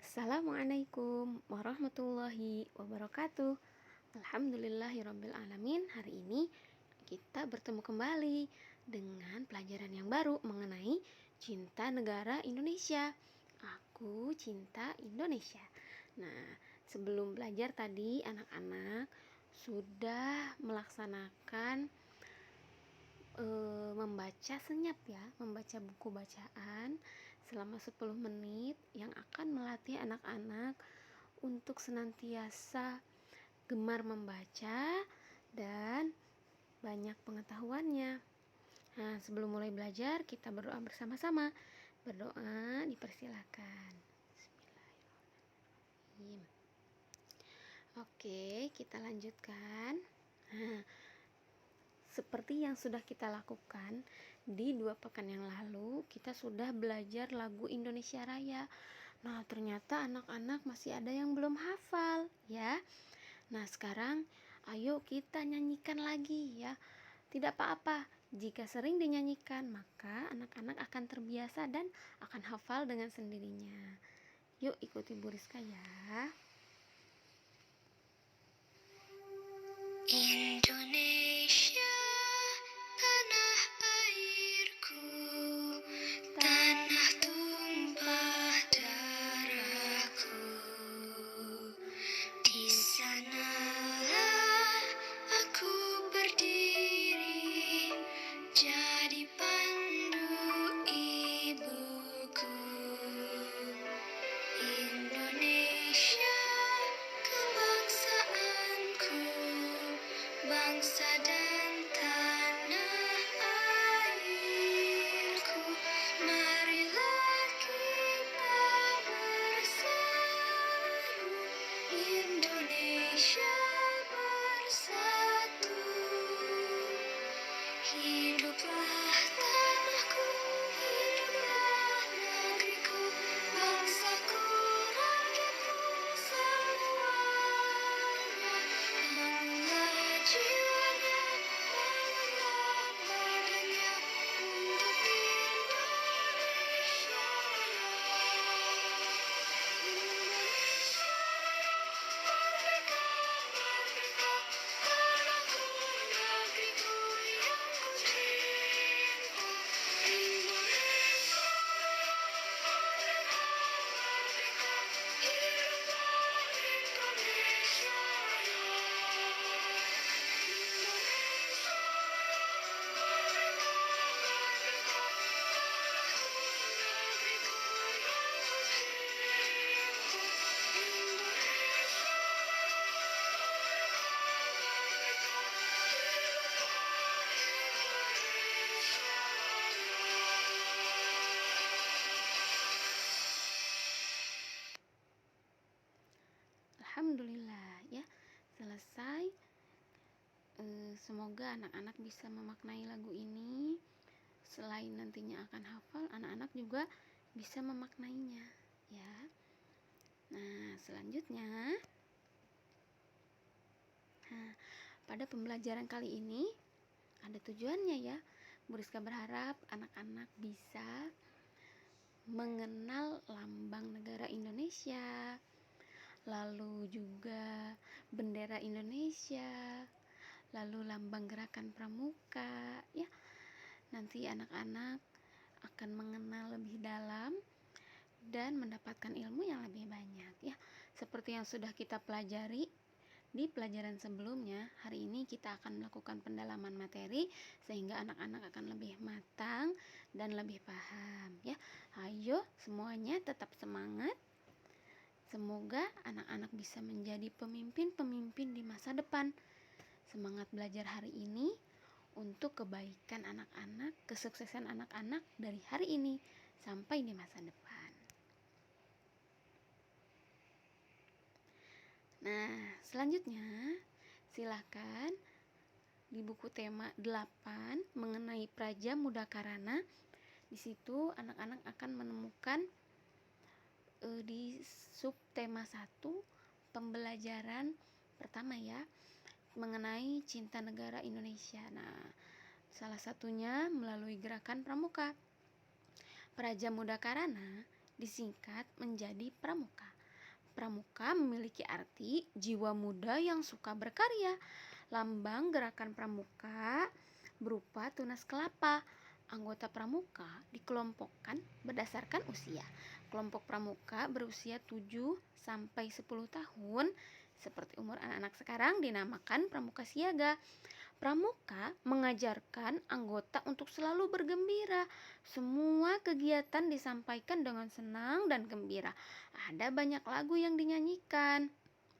Assalamualaikum warahmatullahi wabarakatuh. Alhamdulillahirabbil alamin. Hari ini kita bertemu kembali dengan pelajaran yang baru mengenai cinta negara Indonesia. Aku cinta Indonesia. Nah, sebelum belajar tadi anak-anak sudah melaksanakan membaca senyap ya, membaca buku bacaan selama 10 menit yang akan melatih anak-anak untuk senantiasa gemar membaca dan banyak pengetahuannya. Nah, sebelum mulai belajar kita berdoa bersama-sama. Berdoa dipersilakan. Bismillahirrahmanirrahim. Oke, kita lanjutkan. Nah, seperti yang sudah kita lakukan di 2 pekan yang lalu, kita sudah belajar lagu Indonesia Raya. Nah, ternyata anak-anak masih ada yang belum hafal ya. Nah, sekarang ayo kita nyanyikan lagi ya. Tidak apa-apa, jika sering dinyanyikan maka anak-anak akan terbiasa dan akan hafal dengan sendirinya. Yuk ikuti Bu Rizka ya. Indonesia, tanah airku, tanah tumpah darahku. Di sanalah aku berdiri, jadi pandu ibuku. Indonesia, kebangsaanku, bangsa dan tanah airku. Marilah kita bersatu, Indonesia bersatu. Hiduplah tanahku, hiduplah negeriku, bangsaku, rakyatku semuanya. Bangunlah jiwanya, bangunlah badannya untuk Indonesia Raya. Merdeka, tanahku, negeriku yang ku cinta. Indonesia merdeka, hiduplah Indonesia Raya. Indonesia merdeka, negeriku yang ku cinta. Indonesia Alhamdulillah ya, selesai. Semoga anak-anak bisa memaknai lagu ini. Selain nantinya akan hafal, anak-anak juga bisa memaknainya ya. Nah, selanjutnya, pada pembelajaran kali ini ada tujuannya ya. Bu Rizka berharap anak-anak bisa mengenal lambang negara Indonesia, lalu juga bendera Indonesia, lalu lambang gerakan pramuka ya. Nanti anak-anak akan mengenal lebih dalam dan mendapatkan ilmu yang lebih banyak ya. Seperti yang sudah kita pelajari di pelajaran sebelumnya, hari ini kita akan melakukan pendalaman materi sehingga anak-anak akan lebih matang dan lebih paham ya. Ayo semuanya tetap semangat. Semoga anak-anak bisa menjadi pemimpin-pemimpin di masa depan. Semangat belajar hari ini untuk kebaikan anak-anak, kesuksesan anak-anak dari hari ini sampai di masa depan. Nah, selanjutnya silakan di buku tema 8 mengenai Praja Muda Karana. Di situ anak-anak akan menemukan di subtema 1 pembelajaran pertama ya, mengenai cinta negara Indonesia. Nah, salah satunya melalui gerakan pramuka. Praja Muda Karana disingkat menjadi pramuka. pramuka memiliki arti jiwa muda yang suka berkarya. Lambang gerakan pramuka berupa tunas kelapa. Anggota pramuka dikelompokkan berdasarkan usia. Kelompok pramuka berusia 7 sampai 10 tahun seperti umur anak-anak sekarang dinamakan pramuka siaga. Pramuka mengajarkan anggota untuk selalu bergembira. Semua kegiatan disampaikan dengan senang dan gembira. Ada banyak lagu yang dinyanyikan.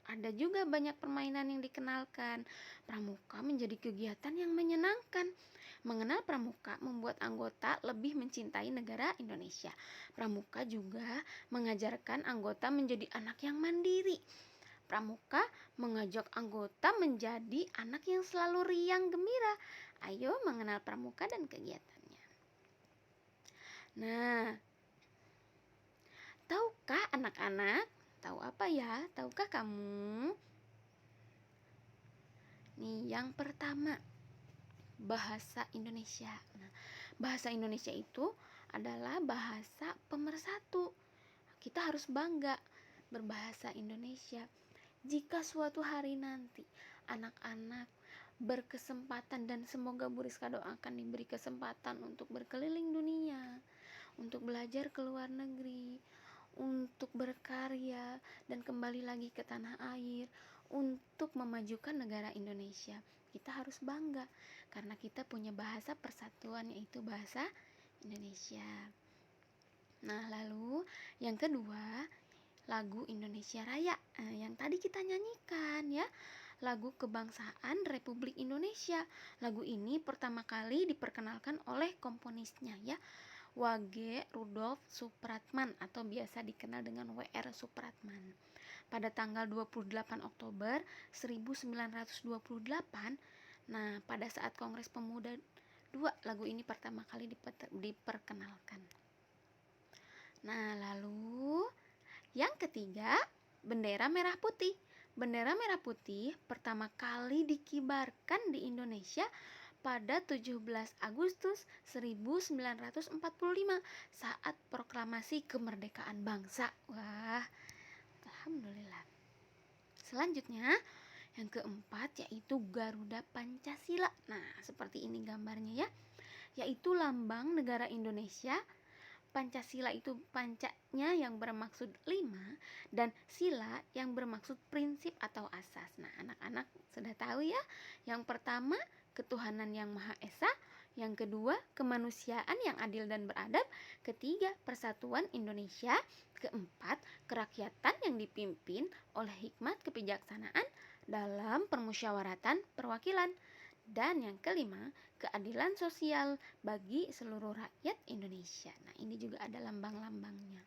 Ada juga banyak permainan yang dikenalkan. Pramuka menjadi kegiatan yang menyenangkan. Mengenal pramuka membuat anggota lebih mencintai negara Indonesia. Pramuka juga mengajarkan anggota menjadi anak yang mandiri. Pramuka mengajak anggota menjadi anak yang selalu riang gembira. Ayo mengenal pramuka dan kegiatannya. Nah, tahukah anak-anak? Tahu apa ya? Tahukah kamu? Nih, yang pertama, bahasa Indonesia. Nah, bahasa Indonesia itu adalah bahasa pemersatu. Kita harus bangga berbahasa Indonesia. Jika suatu hari nanti anak-anak berkesempatan, dan semoga Bu Rizka doakan diberi kesempatan untuk berkeliling dunia, untuk belajar ke luar negeri, untuk berkarya dan kembali lagi ke tanah air, untuk memajukan negara Indonesia, kita harus bangga karena kita punya bahasa persatuan, yaitu bahasa Indonesia. Nah, lalu yang kedua, lagu Indonesia Raya yang tadi kita nyanyikan ya, lagu kebangsaan Republik Indonesia. Lagu ini pertama kali diperkenalkan oleh komponisnya ya, Wage Rudolf Supratman atau biasa dikenal dengan W.R. Supratman. Pada tanggal 28 Oktober 1928, nah pada saat Kongres Pemuda II, lagu ini pertama kali diperkenalkan. Nah, lalu yang ketiga, bendera merah putih. Bendera merah putih pertama kali dikibarkan di Indonesia pada 17 Agustus 1945 saat proklamasi kemerdekaan bangsa. Wah, alhamdulillah. Selanjutnya, yang keempat yaitu Garuda Pancasila. Nah, seperti ini gambarnya ya, yaitu lambang negara Indonesia. Pancasila itu pancanya yang bermaksud 5 dan sila yang bermaksud prinsip atau asas. Nah, anak-anak sudah tahu ya. Yang pertama, ketuhanan yang Maha Esa. Yang kedua, kemanusiaan yang adil dan beradab. Ketiga, persatuan Indonesia. Keempat, kerakyatan yang dipimpin oleh hikmat kebijaksanaan dalam permusyawaratan perwakilan. Dan yang kelima, keadilan sosial bagi seluruh rakyat Indonesia. Nah, ini juga ada lambang-lambangnya.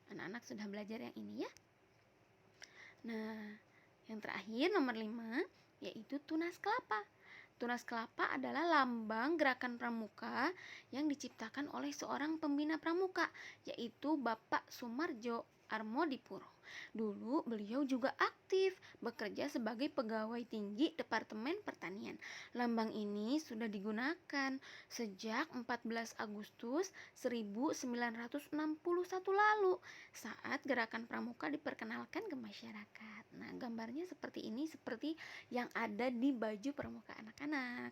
Anak-anak sudah belajar yang ini ya. Nah, yang terakhir nomor 5 yaitu tunas kelapa. Tunas kelapa adalah lambang gerakan pramuka yang diciptakan oleh seorang pembina pramuka, yaitu Bapak Sumarjo Armodipuro. Dulu beliau juga aktif bekerja sebagai pegawai tinggi Departemen Pertanian. Lambang ini sudah digunakan sejak 14 Agustus 1961 lalu saat gerakan pramuka diperkenalkan ke masyarakat. Nah, gambarnya seperti ini, seperti yang ada di baju pramuka anak-anak.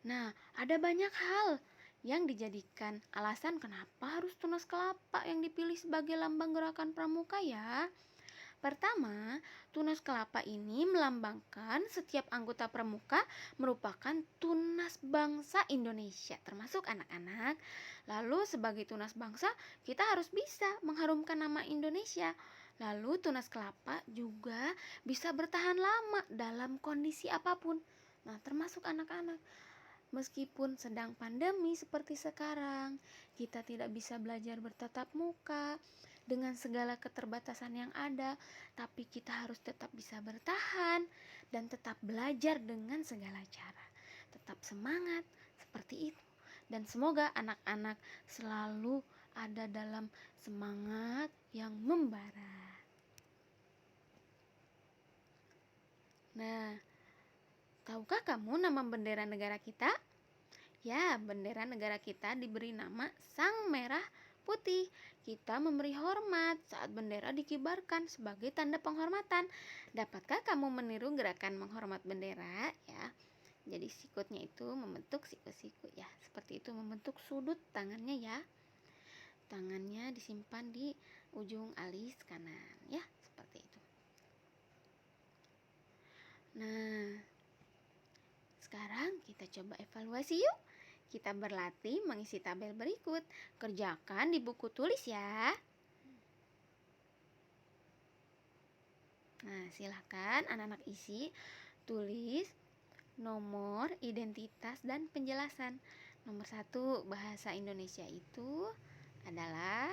Nah, ada banyak hal yang dijadikan alasan kenapa harus tunas kelapa yang dipilih sebagai lambang gerakan pramuka ya. Pertama, tunas kelapa ini melambangkan setiap anggota pramuka merupakan tunas bangsa Indonesia, termasuk anak-anak. Lalu sebagai tunas bangsa, kita harus bisa mengharumkan nama Indonesia. Lalu tunas kelapa juga bisa bertahan lama dalam kondisi apapun. Nah, termasuk anak-anak. Meskipun sedang pandemi seperti sekarang, kita tidak bisa belajar bertatap muka dengan segala keterbatasan yang ada, tapi kita harus tetap bisa bertahan dan tetap belajar dengan segala cara. Tetap semangat seperti itu. Dan semoga anak-anak selalu ada dalam semangat yang membara. Nah, tahukah kamu nama bendera negara kita? Ya, bendera negara kita diberi nama Sang Merah Putih. kita memberi hormat saat bendera dikibarkan sebagai tanda penghormatan. Dapatkah kamu meniru gerakan menghormat bendera ya? Jadi sikutnya itu membentuk siku-siku ya. Seperti itu, membentuk sudut tangannya ya. Tangannya disimpan di ujung alis kanan ya, seperti itu. Nah, sekarang kita coba evaluasi yuk. Kita berlatih mengisi tabel berikut. Kerjakan di buku tulis ya. Nah, silahkan anak-anak isi, tulis nomor, identitas, dan penjelasan. Nomor 1, bahasa Indonesia itu adalah.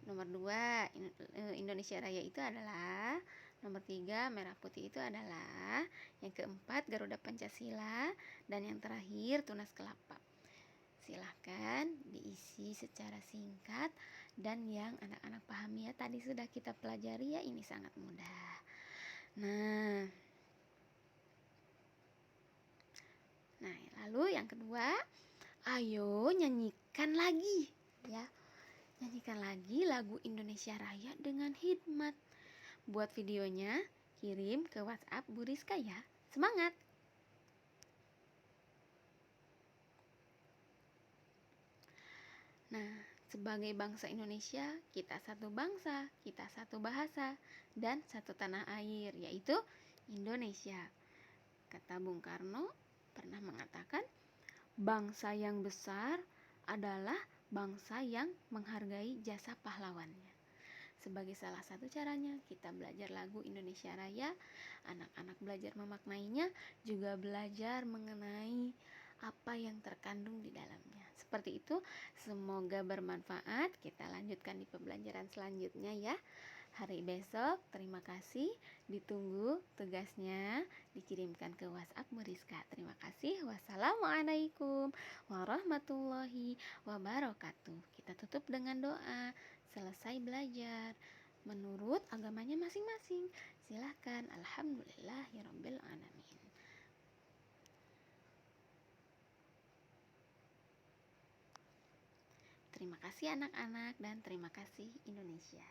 Nomor 2, Indonesia Raya itu adalah. Nomor 3, merah putih itu adalah. Yang keempat, Garuda Pancasila. Dan yang terakhir, Tunas Kelapa. Silahkan diisi secara singkat dan yang anak-anak pahami ya. Tadi sudah kita pelajari ya, ini sangat mudah. Nah, lalu yang kedua, ayo nyanyikan lagi ya. Nyanyikan lagi lagu Indonesia Raya dengan hikmat. Buat videonya, kirim ke WhatsApp Bu Rizka ya. Semangat! Nah, sebagai bangsa Indonesia, kita satu bangsa, kita satu bahasa, dan satu tanah air, yaitu Indonesia. Kata Bung Karno pernah mengatakan, bangsa yang besar adalah bangsa yang menghargai jasa pahlawannya. Sebagai salah satu caranya, kita belajar lagu Indonesia Raya, anak-anak belajar memaknainya, juga belajar mengenai apa yang terkandung di dalamnya. Seperti itu, semoga bermanfaat. Kita lanjutkan di pembelajaran selanjutnya ya. Hari besok, terima kasih. Ditunggu tugasnya dikirimkan ke WhatsApp Bu Rizka. Terima kasih. Wassalamualaikum warahmatullahi wabarakatuh. Kita tutup dengan doa. Selesai belajar menurut agamanya masing-masing. Silahkan. Alhamdulillahirabbil alamin. Terima kasih anak-anak dan terima kasih Indonesia.